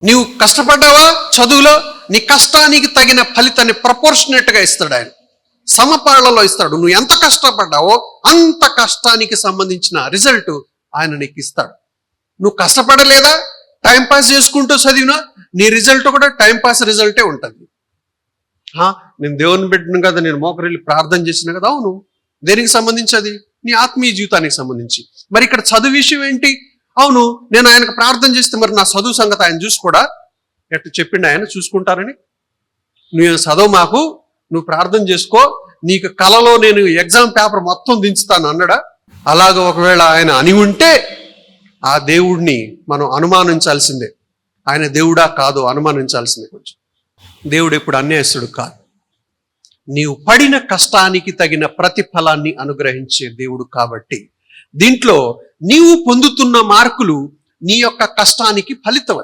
నీవు కష్టపడ్డావా చదువులో, నీ కష్టానికి తగిన ఫలితాన్ని ప్రపోర్షనేట్గా ఇస్తాడు ఆయన, సమపాళ్లలో ఇస్తాడు. నువ్వు ఎంత కష్టపడ్డావో అంత కష్టానికి సంబంధించిన రిజల్ట్ ఆయన నీకు ఇస్తాడు. నువ్వు కష్టపడలేదా, టైంపాస్ చేసుకుంటూ చదివినా నీ రిజల్ట్ కూడా టైంపాస్ రిజల్టే ఉంటుంది. నేను దేవుని బిడ్డను కదా, నేను మోకరిల్లి ప్రార్థన చేసిన కదా. అవును, దేనికి సంబంధించి? అది నీ ఆత్మీయ జీవితానికి సంబంధించి. మరి ఇక్కడ చదువు విషయం ఏంటి? అవును, నేను ఆయనకు ప్రార్థన చేస్తే మరి నా చదువు సంగతి ఆయన చూసుకోడా? ఎట్లా చెప్పిండు ఆయన చూసుకుంటారని? నువ్వు చదువు మాకు, నువ్వు ప్రార్థన చేసుకో, నీకు కలలో నేను ఎగ్జామ్ పేపర్ మొత్తం దించుతాను అన్నాడా? అలాగ ఒకవేళ ఆయన అని ఉంటే ఆ దేవుడిని మనం అనుమానించాల్సిందే. ఆయన దేవుడా కాదో అనుమానించాల్సిందే. కొంచెం దేవుడు ఎప్పుడు అన్యాయస్తుడు కాదు. నీవు పడిన కష్టానికి తగిన ప్రతిఫలాన్ని అనుగ్రహించే దేవుడు కాబట్టి దీంట్లో నీవు పొందుతున్న మార్కులు నీ యొక్క కష్టానికి ఫలితం.